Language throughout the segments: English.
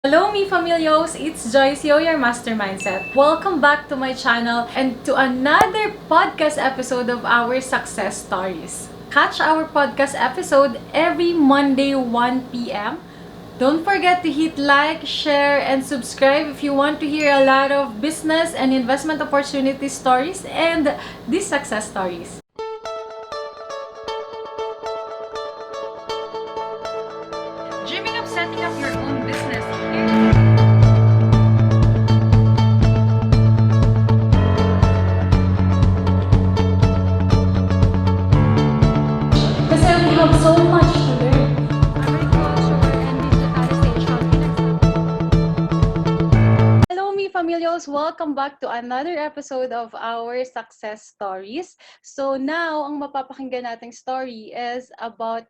Hello, me familios! It's Joyce Yeo, your master mindset. Welcome back to my channel and to another podcast episode of our success stories. Catch our podcast episode every Monday 1 p.m. Don't forget to hit like, share, and subscribe if you want to hear a lot of business and investment opportunity stories and these success stories. Dreaming of setting up your own business? Kasi we have so much to learn. Agriculture and digitalization. Hello, me familials. Welcome back to another episode of our success stories. So now, ang mapapakinggan nating story is about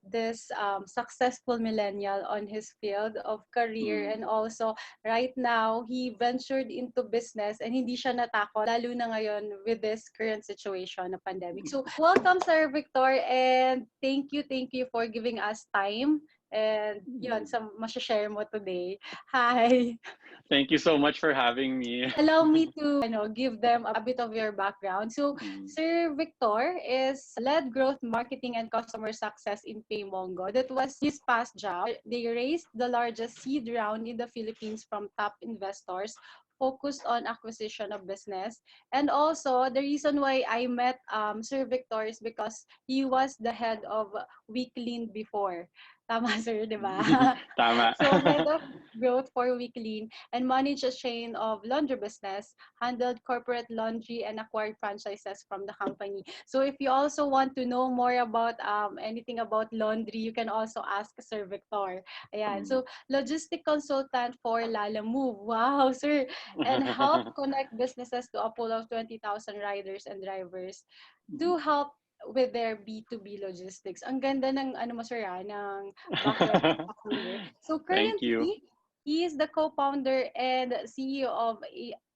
this successful millennial on his field of career, and also right now he ventured into business and hindi siya natakot lalo na ngayon with this current situation na pandemic. So welcome, Sir Victor, and thank you for giving us time and yun sa share mo today. Hi. Thank you so much for having me. Allow me to give them a bit of your background. So, Sir Victor is led growth marketing and customer success in Paymongo. That was his past job. They raised the largest seed round in the Philippines from top investors focused on acquisition of business. And also, the reason why I met Sir Victor is because he was the head of Weeklin before. Tama, sir, di ba? Tama. So, head of growth for Weeklin and managed a chain of laundry business, handled corporate laundry, and acquired franchises from the company. So if you also want to know more about anything about laundry, you can also ask Sir Victor. Ayan. So logistic consultant for Lala Move. Wow, sir. And help connect businesses to a pool of 20,000 riders and drivers to help with their B2B logistics. Ang ganda ng mo sir ng background sa career. So Thank you. currently, he is the co-founder and CEO of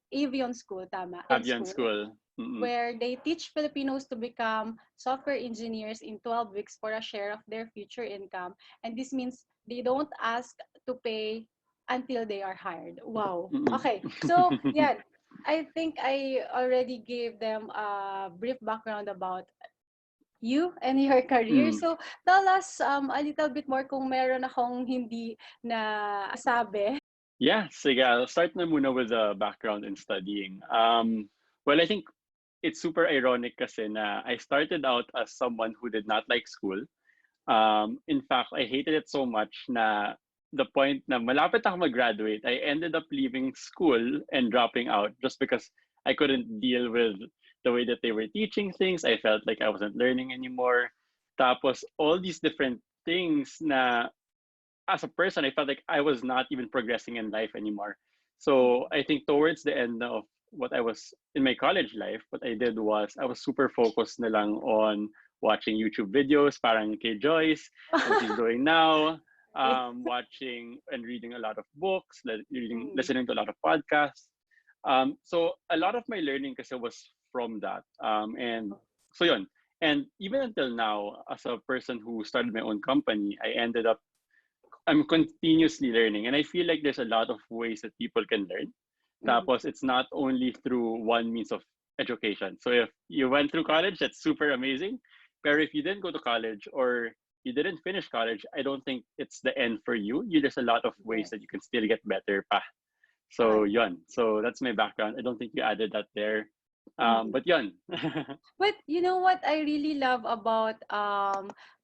Avion School, tama? Avian School. Where they teach Filipinos to become software engineers in 12 weeks for a share of their future income. And this means they don't ask to pay until they are hired. Wow. Okay. So, yeah, I think I already gave them a brief background about you and your career. So, tell us a little bit more kung meron akong hindi na sabi. Yeah, sige. I'll start na muna with the background in studying. Well, I think it's super ironic kasi na I started out as someone who did not like school. In fact, I hated it so much na the point na malapit ako mag-graduate, I ended up leaving school and dropping out just because I couldn't deal with the way that they were teaching things. I felt like I wasn't learning anymore. Tapos all these different things na as a person, I felt like I was not even progressing in life anymore. So I think towards the end of what I was in my college life, what I did was I was super focused na lang on watching YouTube videos, parang kay Joyce, what she's doing now, watching and reading a lot of books, listening to a lot of podcasts. So a lot of my learning kasi was from that. And so yun. And even until now, as a person who started my own company, I'm continuously learning. And I feel like there's a lot of ways that people can learn. Tapos it's not only through one means of education. So if you went through college, that's super amazing. But if you didn't go to college or you didn't finish college, I don't think it's the end for you. There's a lot of ways that you can still get better pa. So yun. So that's my background. I don't think you added that there. But yun. But you know what I really love about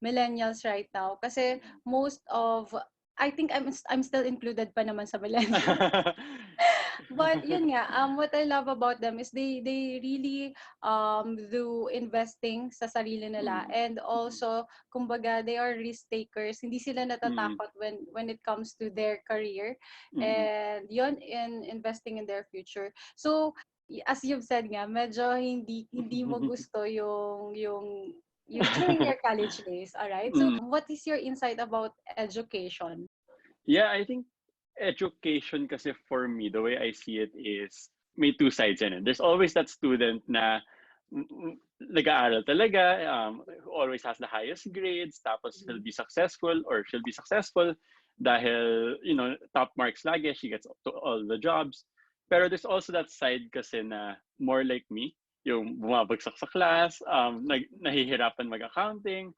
millennials right now? Kasi most of I think I'm still included pa naman sa millennials. But yun nga, what I love about them is they really do investing sa sarili nila, and also kumbaga they are risk takers. Hindi sila natatakot when it comes to their career, and yun in investing in their future. So as you've said nga, medyo hindi mo gusto yung during your college days, all right? So what is your insight about education? Yeah, I think education kasi for me, the way I see it is may two sides in it. There's always that student na nag-aaral talaga, who always has the highest grades, tapos he'll be successful or she'll be successful. dahil, top marks lagi, she gets to all the jobs. Pero there's also that side kasi na more like me, yung bumabagsak sa class, nahihirapan mag-accounting,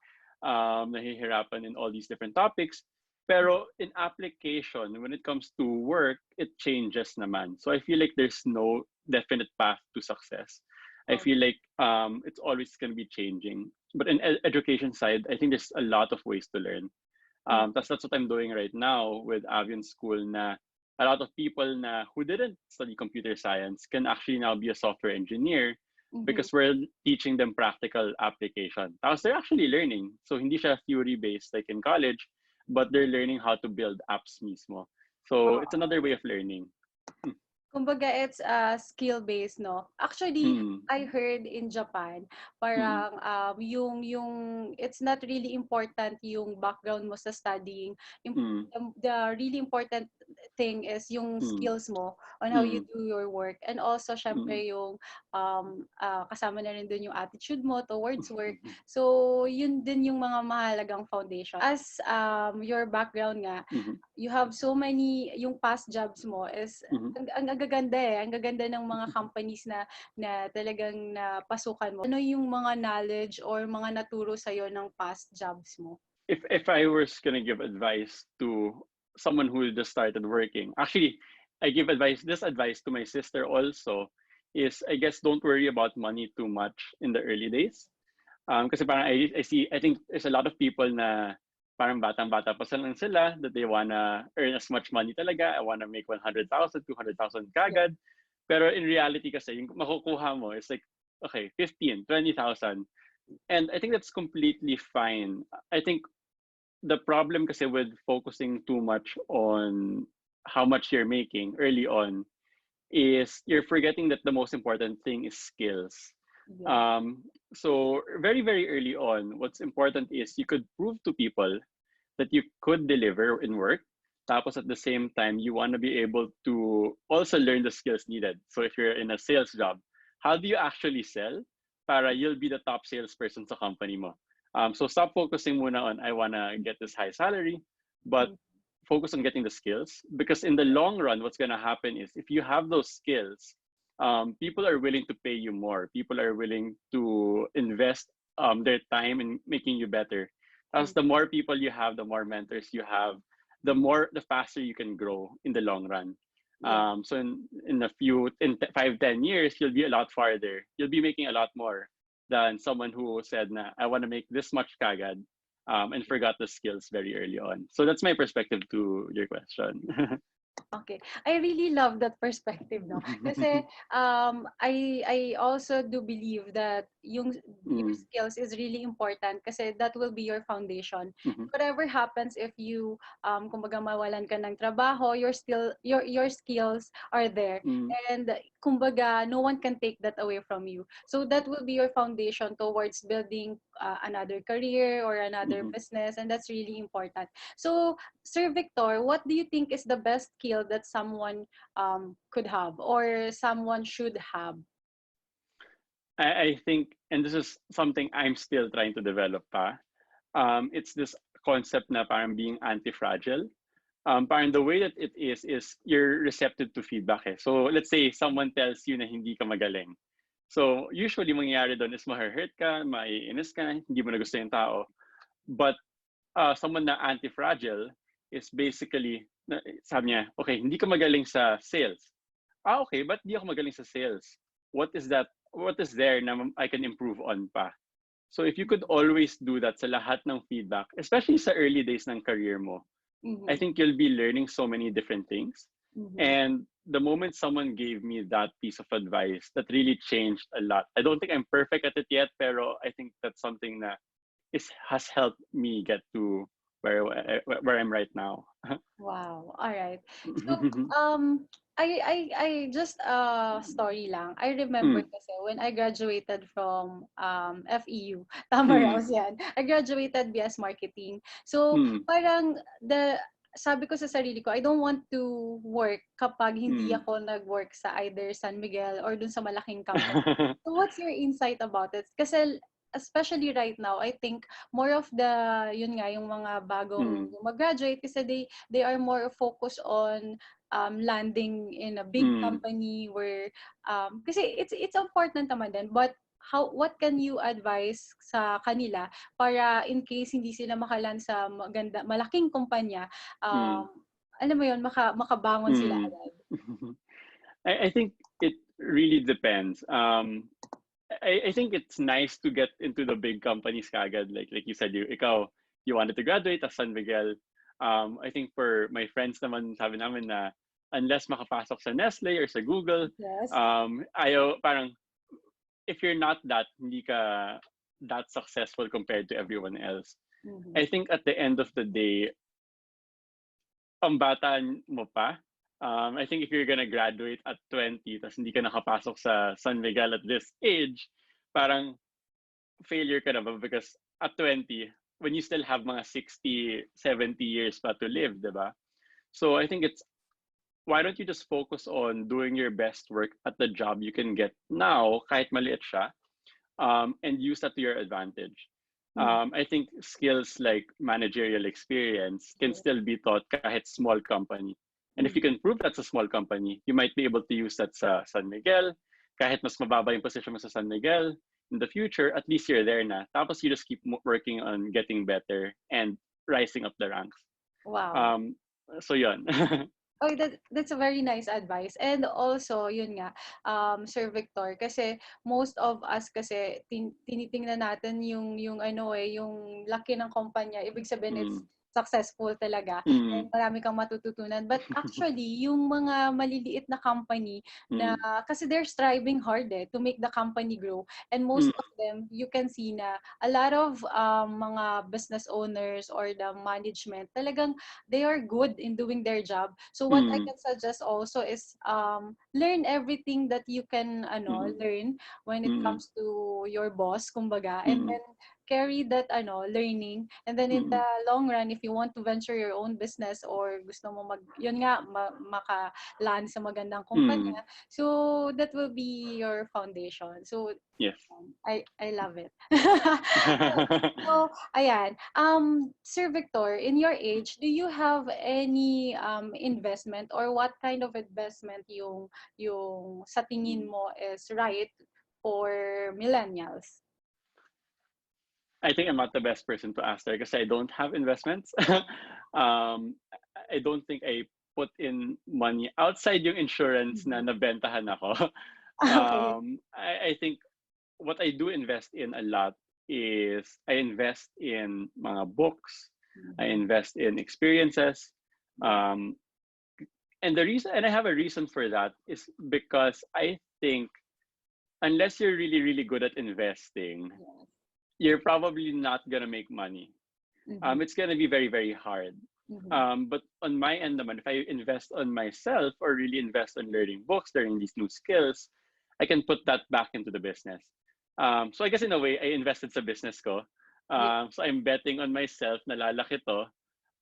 nahihirapan in all these different topics. Pero in application, when it comes to work, it changes naman. So I feel like there's no definite path to success. I Oh, feel like it's always going to be changing. But in education side, I think there's a lot of ways to learn. That's what I'm doing right now with Avian School na a lot of people na who didn't study computer science can actually now be a software engineer mm-hmm. because we're teaching them practical application. Tapos they're actually learning. So hindi siya theory-based like in college, but they're learning how to build apps mismo. So it's another way of learning. Kumbaga, it's skill-based, no? Actually, Mm, I heard in Japan, mm, parang yung it's not really important yung background mo sa studying. mm, The really important thing is yung mm, skills mo on how you mm, do your work. And also, mm, syempre, yung kasama na rin dun yung attitude mo towards work. So, yun din yung mga mahalagang foundation. As your background nga, mm, you have so many, yung past jobs mo is mm. ang gaganda ang gaganda ng mga companies na talagang napasukan mo. Ano yung mga knowledge or mga naturo sa ng past jobs mo? If I was gonna give advice to someone who just started working, actually, I give this advice to my sister also, is I guess don't worry about money too much in the early days. Kasi parang I think there's a lot of people na parang batang-bata pa lang sila that they wanna earn as much money talaga. I wanna make 100,000, 200,000 Yeah. kagad. Pero in reality kasi, yung makukuha mo is like, okay, 15, 20,000. And I think that's completely fine. I think the problem kasi with focusing too much on how much you're making early on is you're forgetting that the most important thing is skills. Yeah. Um, so very, very early on, what's important is you could prove to people that you could deliver in work. Tapos at the same time, you want to be able to also learn the skills needed. So if you're in a sales job, how do you actually sell para you'll be the top salesperson sa company mo? So stop focusing muna on, I want to get this high salary, but Mm. focus on getting the skills. Because in the long run, what's going to happen is if you have those skills, people are willing to pay you more. People are willing to invest their time in making you better. As Mm. the more people you have, the more mentors you have, the faster you can grow in the long run. Yeah. So in 5, 10 years, you'll be a lot farther. You'll be making a lot more than someone who said, "Na I want to make this much kagad," and forgot the skills very early on. So that's my perspective to your question. Okay. I really love that perspective, no? Kasi I also do believe that your Mm, skills is really important kasi that will be your foundation. mhm, Whatever happens if you kumbaga mawalan ka ng trabaho, your skills are there. mm, And kumbaga no one can take that away from you. So that will be your foundation towards building another career or another mhm. business, and that's really important. So Sir Victor, what do you think is the best skill that someone could have or someone should have? I think, and this is something I'm still trying to develop pa. It's this concept na parang being anti-fragile. Parang the way that it is you're receptive to feedback eh. So let's say someone tells you na hindi ka magaling. So usually mangyayari doon is ma-hurt ka, maiinis ka, hindi mo na gusto yung tao. But someone na anti-fragile is basically, sabi niya, okay, hindi ka magaling sa sales. Okay, but di ako magaling sa sales. What is that? What is there na I can improve on pa? So if you could always do that sa lahat ng feedback, especially sa early days ng career mo, I Mm-hmm. think you'll be learning so many different things. Mm-hmm. And the moment someone gave me that piece of advice, that really changed a lot. I don't think I'm perfect at it yet, pero I think that's something that has helped me get to where I'm right now. Wow. All right. So, I just story lang. I remember Mm, kasi when I graduated from FEU, tama raw mm, yan. I graduated BS Marketing. So, mm, parang sabi ko sa sarili ko, I don't want to work kapag hindi mm. ako nag-work sa either San Miguel or dun sa malaking company. So, what's your insight about it? Kasi especially right now, I think more of the, yun nga, yung mga bagong Mm. mag-graduate kasi they are more focused on landing in a big Mm. company where kasi it's important naman din, but what can you advise sa kanila para in case hindi sila makaland sa malaking kumpanya, Mm. alam mo yun, makabangon sila Mm. agad. I think it really depends. I think it's nice to get into the big companies kagad. Like you said, you wanted to graduate at San Miguel. I think for my friends naman, sabi namin na unless makapasok sa Nestle or sa Google, Yes. parang if you're not that, hindi ka that successful compared to everyone else. Mhm. I think at the end of the day, pambata mo pa. I think if you're gonna graduate at 20, tas hindi ka nakapasok sa San Miguel at this age, parang failure ka na ba? Because at 20, when you still have mga 60, 70 years pa to live, di ba? So I think why don't you just focus on doing your best work at the job you can get now, kahit maliit siya, and use that to your advantage. Mhm. I think skills like managerial experience can Yes. still be taught kahit small company. And if you Mhm. can prove that's a small company, you might be able to use that sa San Miguel. Kahit mas mababa yung position mo sa San Miguel, in the future, at least you're there na. Tapos you just keep working on getting better and rising up the ranks. Wow. Um, so yun. Oh, that's a very nice advice. And also, yun nga, Sir Victor, kasi most of us kasi tinitingnan natin yung ano yung laki ng kumpanya, ibig sabihin it's mm, successful talaga and mm, marami kang matututunan. But actually, yung mga maliliit na company na mm, kasi they're striving hard to make the company grow. And most of them, you can see na a lot of mga business owners or the management talagang they are good in doing their job. So what I mm, can suggest also is learn everything that you can mm, learn when it mm, comes to your boss, kumbaga, and mm, then carry that learning, and then in the mm, long run if you want to venture your own business or gusto mo yun nga maka-land sa magandang mm. kumpanya, so that will be your foundation. So Yes. I love it. So, ayan. Sir Victor, in your age, do you have any investment or what kind of investment yung sa tingin mo is right for millennials? I think I'm not the best person to ask there because I don't have investments. I don't think I put in money outside yung insurance na Mhm. nabentahan ako. Okay. I think what I do invest in a lot is I invest in mga books, I Mhm. invest in experiences, Yes. um, and the reason, and I have a reason for that, is because I think unless you're really really good at investing, Yes. you're probably not gonna make money. Mhm. It's gonna be very very hard. Mhm. But on my end, naman, if I invest on myself or really invest on learning books, learning these new skills, I can put that back into the business. So I guess in a way, I invested sa business ko. Yes. So I'm betting on myself na lalaki to.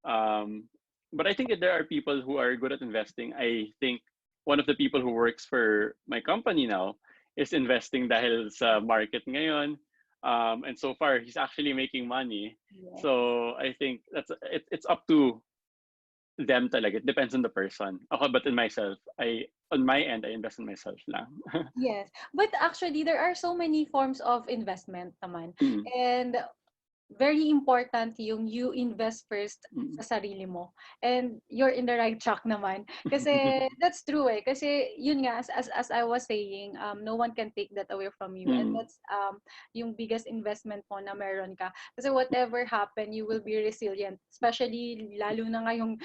Um, but I think if there are people who are good at investing. I think one of the people who works for my company now is investing dahil sa market ngayon. And so far, he's actually making money. Yes. So I think it's up to them talaga. It depends on the person. Ako, but in myself, on my end, I invest in myself lang. Yes. But actually, there are so many forms of investment naman. Mm, And very important yung you invest first mm. sa sarili mo. And you're in the right track naman. Kasi that's true Kasi yun nga, as I was saying, no one can take that away from you. And Mm, that's yung biggest investment mo na meron ka. Kasi whatever happen, you will be resilient. Especially lalo na ngayong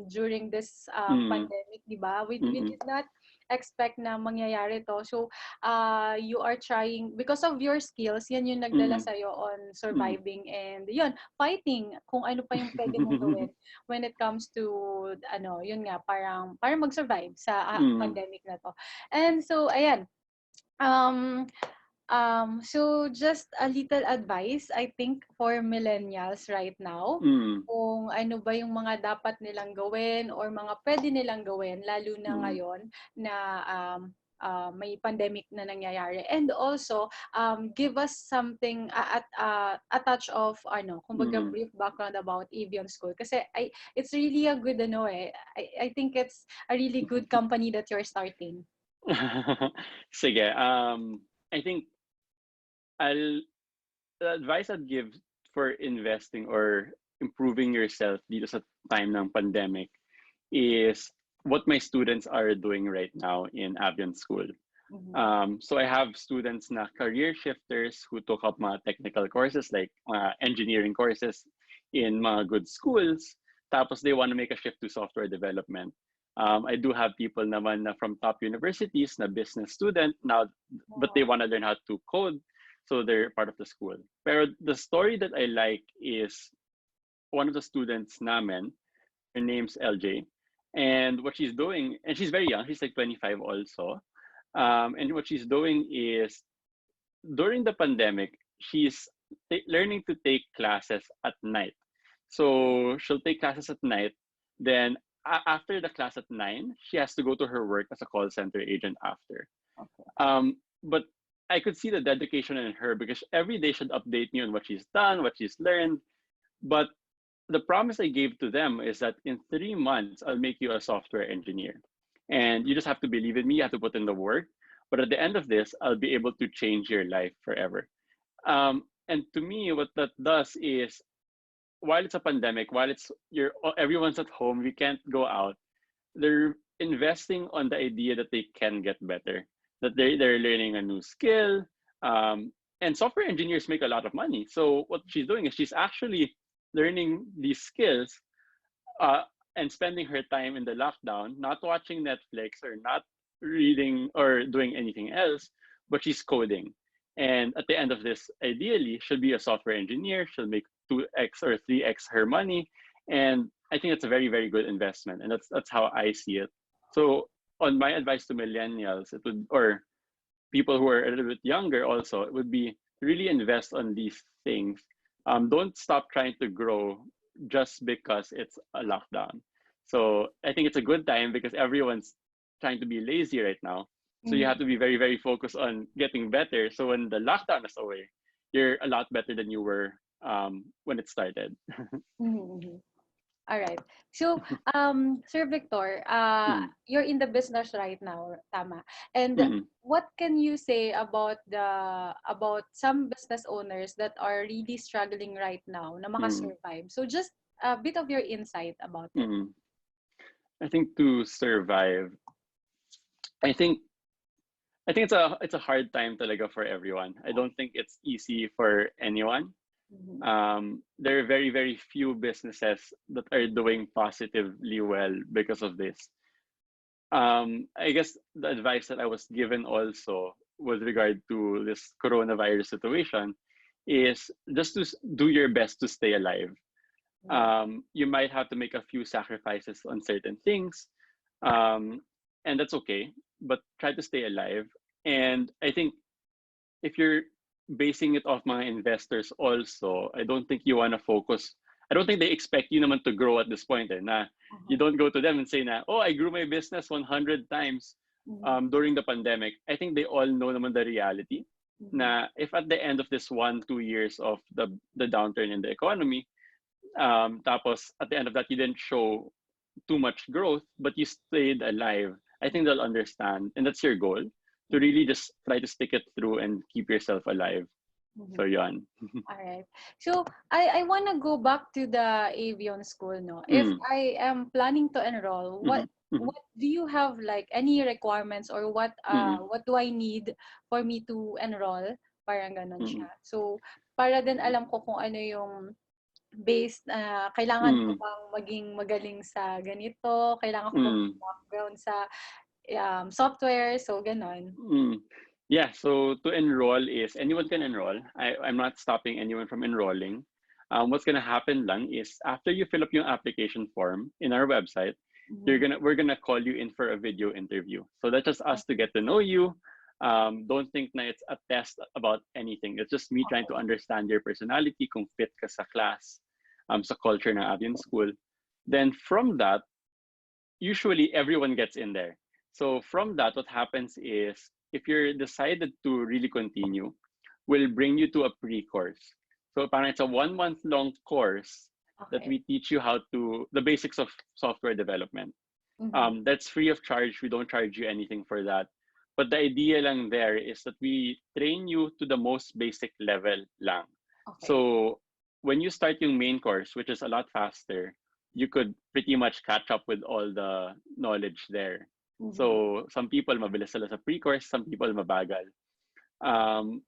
during this mm, pandemic, di ba? We mm, did not expect na mangyayari to. So, you are trying, because of your skills, yan yung nagdala mm, sa'yo on mm. surviving and yun, fighting kung ano pa yung pwede mong gawin when it comes to, yun nga, parang mag-survive sa Mm, pandemic na to. And so, ayan, um, so just a little advice, I think, for millennials right now, mm, kung ano ba yung mga dapat nilang gawin or mga pwede nilang gawin, lalo na mm, ngayon na may pandemic na nangyayari. And also, give us something, a touch of, kumbaga, Mm. brief background about Avion School. Kasi it's really a good, I think it's a really good company that you're starting. Sige, I think I'll the advice I'd give for investing or improving yourself dito sa time ng pandemic is what my students are doing right now in Avian School. Mhm. So I have students na career shifters who took up mga technical courses like engineering courses in mga good schools. Tapos they want to make a shift to software development. I do have people naman na from top universities na business student now, but they Wow. want to learn how to code. So they're part of the school. Pero the story that I like is one of the students namin, her name's LJ. And what she's doing, and she's very young, she's like 25 also. And what she's doing is during the pandemic, she's learning to take classes at night. So she'll take classes at night. Then after the class at 9, she has to go to her work as a call center agent after. Okay. But I could see the dedication in her because every day she'd update me on what she's done, what she's learned. But the promise I gave to them is that in 3 months, I'll make you a software engineer. And you just have to believe in me, you have to put in the work. But at the end of this, I'll be able to change your life forever. And to me, what that does is while it's a pandemic, while everyone's at home, we can't go out, they're investing on the idea that they can get better, that they're learning a new skill. And software engineers make a lot of money. So what she's doing is she's actually learning these skills uh, and spending her time in the lockdown, not watching Netflix or not reading or doing anything else, but she's coding. And at the end of this, ideally, she'll be a software engineer. She'll make 2x or 3x her money. And I think it's a very, very good investment. And that's how I see it. So on my advice to millennials, it would, or people who are a little bit younger also, it would be really invest on these things. Don't stop trying to grow just because it's a lockdown. So I think it's a good time because everyone's trying to be lazy right now. So you have Mhm. to be very, very focused on getting better. So when the lockdown is away, you're a lot better than you were when it started. Mhm. Mhm. All right. So, Sir Victor, Mm, you're in the business right now, tama? And mm, what can you say about some business owners that are really struggling right now na mm, makasurvive? So, just a bit of your insight about it. mm. I think to survive, I think I think it's a hard time talaga for everyone. I don't think it's easy for anyone. Mhm. There are very, very few businesses that are doing positively well because of this. I guess the advice that I was given also with regard to this coronavirus situation is just to do your best to stay alive. Mhm. You might have to make a few sacrifices on certain things, um, and that's okay. But try to stay alive. And I think if you're basing it off mga investors also, I don't think you want to focus. I don't think they expect you naman to grow at this point. Na you Uh-huh. don't go to them and say na, oh, I grew my business 100 times Mhm. during the pandemic. I think they all know naman the reality. Mhm. Na if at the end of this 1-2 years of the downturn in the economy, tapos at the end of that you didn't show too much growth, but you stayed alive, I think they'll understand. And that's your goal to Mhm. really just try to stick it through and keep yourself alive. So, Mhm. yon. All right. So I want to go back to the avion school, no. If Mm, I am planning to enroll, mhm, mhm, what do you have, like, any requirements, or mm, what do I need for me to enroll? Parang ganun mm, siya. So para din alam ko kung ano yung based, kailangan ko mm, bang maging magaling sa ganito, kailangan ko bang mm, background sa software, so ganon. mm. Yeah, so to enroll is anyone can enroll. I'm not stopping anyone from enrolling. What's gonna happen lang is after you fill up your application form in our website, Mhm. we're gonna call you in for a video interview. So that's just us to Okay. get to know you. Don't think na it's a test about anything. It's just me trying to Okay. understand your personality, kung fit ka sa class, sa culture ng Avian School. Then from that, usually everyone gets in there. So from that, what happens is if you're decided to really continue, we'll bring you to a pre-course. So parang it's a 1 month long course that Okay. we teach you how to the basics of software development. Mm-hmm. That's free of charge. We don't charge you anything for that. But the idea lang there is that we train you to the most basic level lang. Okay. So when you start yung main course, which is a lot faster, you could pretty much catch up with all the knowledge there. Mm-hmm. So some people mabilis sila sa pre-course, some people mabagal.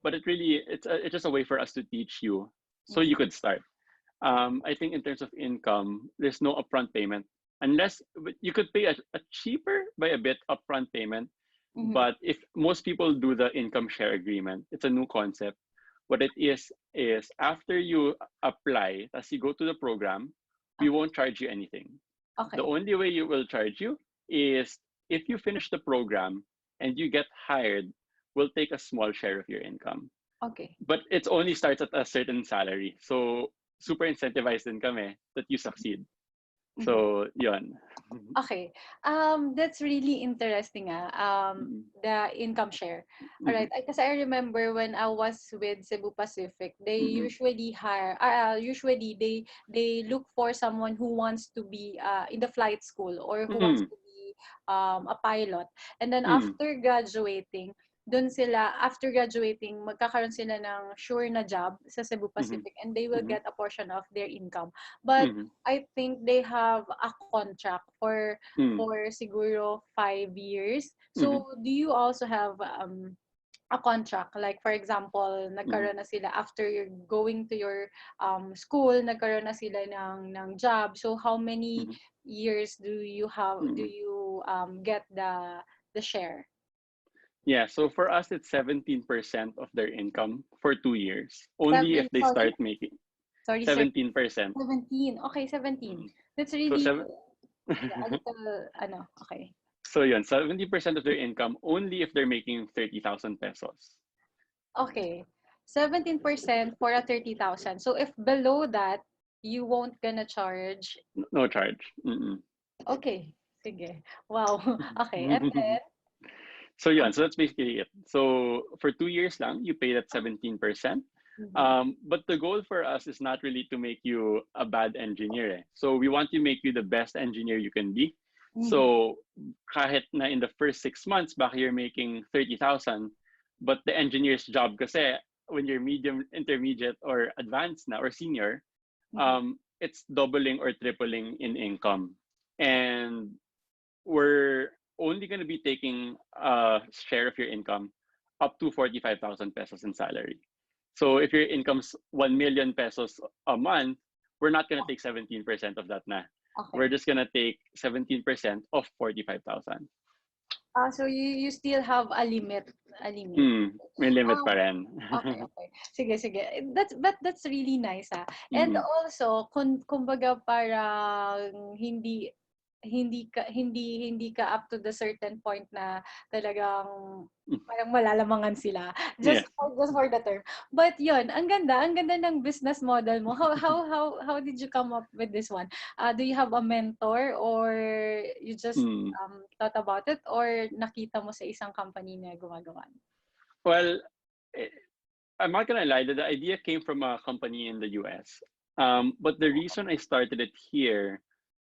But it's just a way for us to teach you so Mm-hmm. you could start. I think in terms of income, there's no upfront payment unless you could pay a cheaper by a bit upfront payment. Mm-hmm. But if most people do the income share agreement, it's a new concept. What it is after you apply, as you go to the program, we Okay. won't charge you anything. The Okay. only way you will charge you is if you finish the program and you get hired, we'll take a small share of your income. Okay. But it only starts at a certain salary. So super incentivized din kami that you succeed. Mm-hmm. So yun. Okay. That's really interesting. Mhm. The income share. All right. Mhm. Because I remember when I was with Cebu Pacific, they Mhm. usually hire. Usually they look for someone who wants to be in the flight school or who wants Mhm. to be a pilot. And then Mhm. after graduating, dun sila, after graduating, magkakaroon sila ng sure na job sa Cebu Mhm. Pacific and they will Mhm. get a portion of their income. But Mhm. I think they have a contract Mhm. for siguro 5 years. Mhm. So do you also have a contract? Like for example, Mhm. nagkaroon na sila after you're going to your school, nagkaroon na sila ng job. So how many Mhm. years do Mhm. you get the share? Yeah, so for us it's 17% of their income for 2 years. Only if Seven, they sorry, start making sorry, sir. 17%. 17. Okay, 17. Mhm. That's So really seven yeah, a little ano, okay. so yun, 70% of their income only if they're making 30,000 pesos. Okay. 17% for a 30,000. So if below that, you won't gonna charge. No charge. Mm-mm. Okay. Sige. Wow. Okay. And then, So yun, so that's basically it. So for 2 years lang, you pay that 17%. mhm, But the goal for us is not really to make you a bad engineer. Eh. So we want to make you the best engineer you can be. mhm, So kahit na in the first 6 months, baka you're making 30,000, but the engineer's job kasi when you're medium, intermediate, or advanced na, or senior, mhm. it's doubling or tripling in income. And we're only going to be taking a share of your income up to 45,000 pesos in salary. So if your income's 1 million pesos a month, we're not going to take 17% of that na. We're Okay. just going to take 17% of 45,000. So you still have a limit. A limit. May limit pa Um, rin. okay, okay. Sige, sige. That's really nice, ah. And Mm-mm. also, kumbaga parang hindi ka up to the certain point na talagang parang malalamangan sila. Yeah. Just for the term. But yun, ang ganda ng business model mo. How did you come up with this one? Do you have a mentor or you just Mm. thought about it or nakita mo sa isang company na gumagawa? Well, eh, I'm not gonna lie, the idea came from a company in the US. But the reason I started it here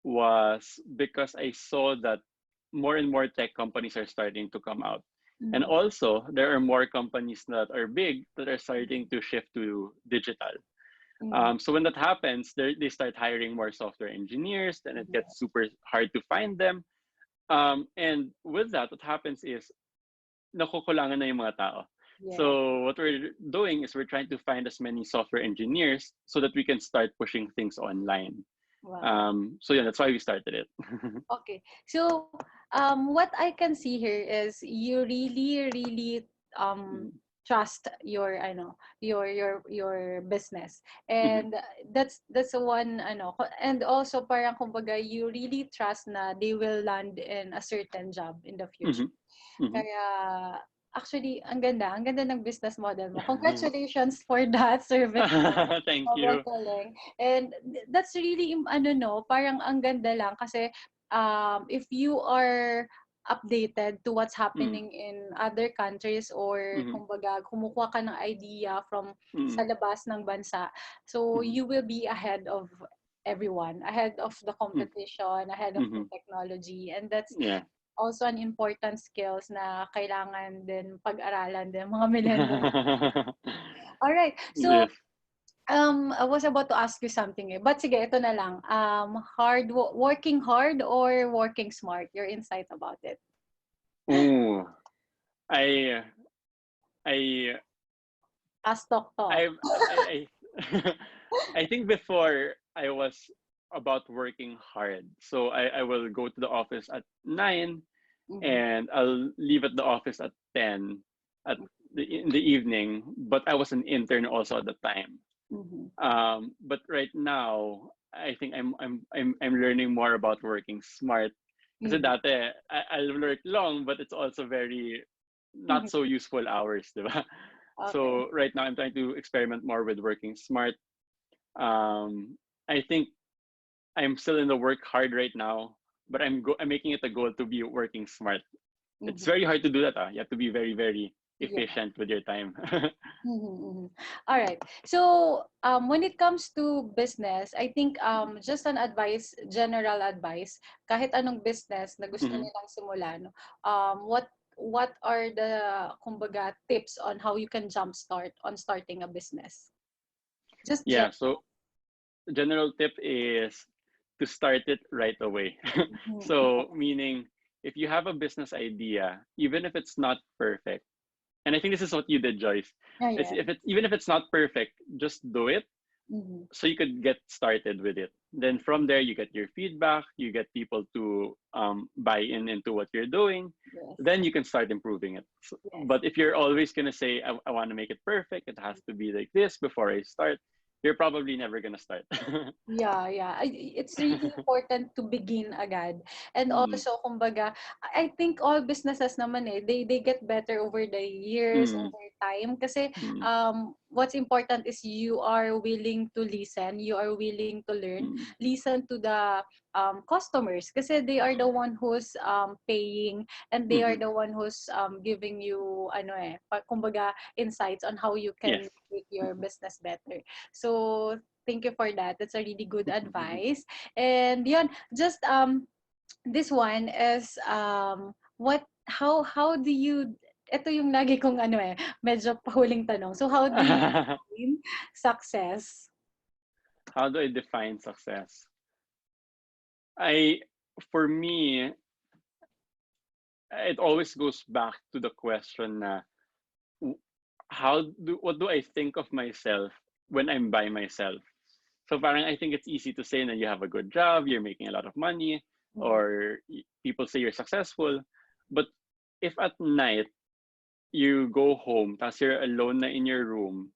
was because I saw that more and more tech companies are starting to come out. And Mm-hmm. also, there are more companies that are big that are starting to shift to digital. Mm-hmm. So when that happens, they start hiring more software engineers, then it gets super hard to find them. And with that, what happens is nakukulangan na yung mga tao. Yeah. So what we're doing is we're trying to find as many software engineers so that we can start pushing things online. Wow. So yeah, that's why we started it. Okay. So, what I can see here is you really um trust your I know your business, Mhm, and that's the one and also parang kumbaga you really trust na they will land in a certain job in the future. mhm, mhm. Kaya actually ang ganda ng business model mo. Congratulations for that, Service. Thank Sobrang you. galing. And that's really, ano no, parang ang ganda lang kasi if you are updated to what's Mm. happening in other countries, or Mhm. kumbaga kumukuha ka ng idea from sa Mm. labas ng bansa. So Mhm. you will be ahead of everyone, ahead of the Mm. competition, ahead of the Mhm. technology. And that's Yeah. also an important skills na kailangan din pag-aralan din mga millennials. All right. So Yes. I was about to ask you something eh. But sige, ito na lang. Working hard or working smart? Your insight about it. Ooh. I I Fast talk talk. I I think before I was about working hard. So I will go to the office at 9 Mhm. and I'll leave at the office at 10 at in the evening, but I was an intern also at the time. Mhm. But right now, I think I'm learning more about working smart. Kasi Mhm. dati, I'll work long, but it's also very not Mhm. so useful hours, di ba? Okay. So right now, I'm trying to experiment more with working smart. I think I'm still in the work hard right now, but I'm making it a goal to be working smart. It's Mhm. very hard to do that. You have to be very, very Yeah. efficient with your time. Mhm, mhm. All right. So, when it comes to business, I think just an advice, general advice, kahit anong business na gusto Mhm. nilang simulan, what are the kumbaga tips on how you can jumpstart on starting a business? Just Yeah. general. So general tip is to start it right away. Mhm. So, meaning if you have a business idea, even if it's not perfect, and I think this is what you did, Joyce. Yeah, It's yeah. if it's even if it's not perfect, just do it Mhm. so you could get started with it. Then from there, you get your feedback, you get people to buy in into what you're doing. Yes. Then you can start improving it. Yes. But if you're always gonna say, I want to make it perfect, it has to be like this before I start, you're probably never gonna start. Yeah, yeah. It's really important to begin agad. And Mm, also, kumbaga, I think all businesses naman eh, they get better over the years, mm, over time. Kasi mm, what's important is you are willing to listen, you are willing to learn, mm, listen to the customers. Kasi they are the one who's paying, and they are mhm. the one who's giving you, ano eh, kumbaga, insights on how you Yes. can make your business better. So, thank you for that. That's a really good advice. And yun, just this one is what how do you, ito yung lagi kong ano eh, medyo pahuling tanong. So how do you define success? How do I define success? I, for me, it always goes back to the question na w- what do I think of myself when I'm by myself? So parang I think it's easy to say that you have a good job, you're making a lot of money, Mhm. or people say you're successful. But if at night you go home, tas you're alone na in your room,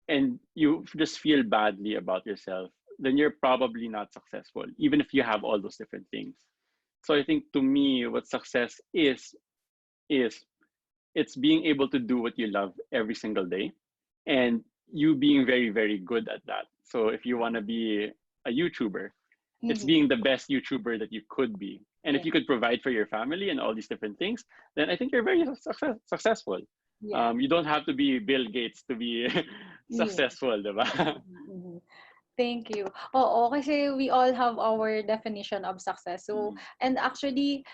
and you just feel badly about yourself, then you're probably not successful, even if you have all those different things. So I think to me, what success is it's being able to do what you love every single day, and you being very, very good at that. So if you want to be a YouTuber, it's Mhm. being the best YouTuber that you could be. And if Yeah. you could provide for your family and all these different things, then I think you're very successful. Yeah. You don't have to be Bill Gates to be Yeah. successful, diba? Mhm. Mhm. Thank you. Oo, kasi we all have our definition of success. So, Mm, and actually,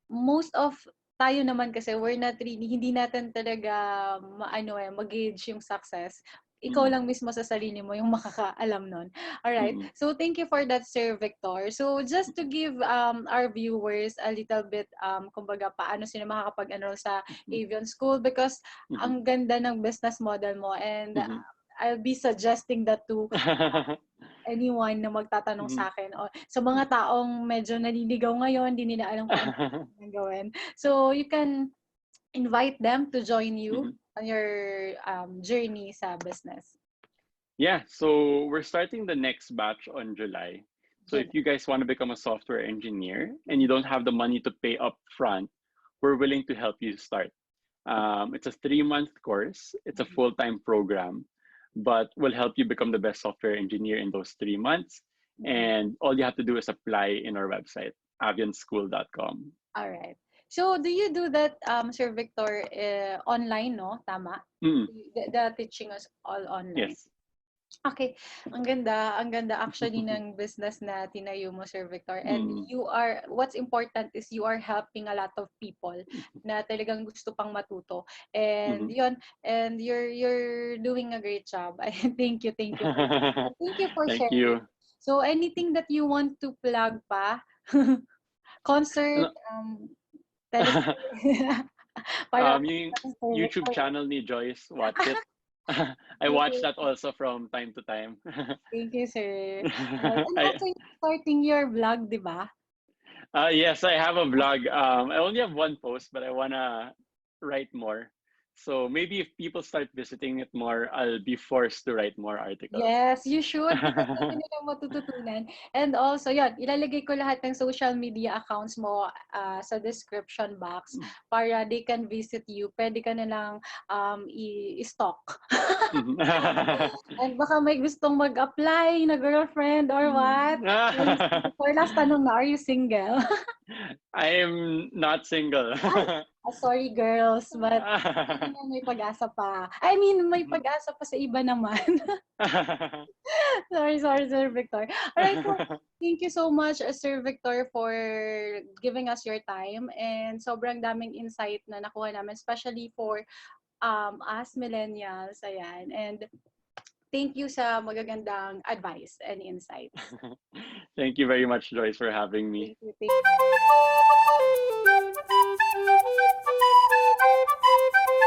most of tayo naman kasi we're not really, hindi natin talaga maano eh, mag-gauge yung success. Ikaw mm, lang mismo sa sarili mo yung makakaalam nun. Alright. mm, So, thank you for that, Sir Victor. So, just to give our viewers a little bit, kumbaga, paano sila makakapag-enroll sa mm, avian school, because mm, ang ganda ng business model mo, and mm. I'll be suggesting that to anyone na magtatanong Mhm. sa akin, o sa mga taong medyo naliligaw ngayon, di nila alam kung ano gawin. So, you can invite them to join you Mhm. on your journey sa business. Yeah, so we're starting the next batch on July. So if July. you guys want to become a software engineer and you don't have the money to pay up front, we're willing to help you start. It's a 3-month course. It's a full-time program, but we'll help you become the best software engineer in those 3 months. Mhm. And all you have to do is apply in our website, avianschool.com. All right. So, do you do that, Sir Victor, online, no? Tama? Mm, The teaching is all online. yes. Okay, ang ganda actually ng business na tinayo mo, Sir Victor. And Mm, what's important is you are helping a lot of people na talagang gusto pang matuto. And mhm. yon, and you're doing a great job. I thank you for that. And thank you for Thank sharing. you. So, anything that you want to plug pa? Concert, Ano- teleserye, para yung Sir YouTube Victor. channel ni Joyce, watch it. I watch that also from time to time. Thank you, sir. Alright, and I also you're starting your vlog, 'di ba? yes, I have a blog. I only have one post, but I wanna write more. So maybe if people start visiting it more, I'll be forced to write more articles. Yes, you should because dami nilang matututunan. And also, yun, ilalagay ko lahat ng social media accounts mo sa description box para they can visit you. Pwede ka nilang i-stalk. And baka may gustong mag-apply na girlfriend or what? For last tanong na, are you single? I am not single. Ay, sorry girls, but hindi naman may pag-asa pa. I mean, may pag-asa pa sa iba naman. Sorry, Sir Victor. Alright, so thank you so much, Sir Victor, for giving us your time. And sobrang daming insight na nakuha namin, especially for us millennials. Ayan. And thank you sa magagandang advice and insights. Thank you very much, Joyce, for having me. Thank you.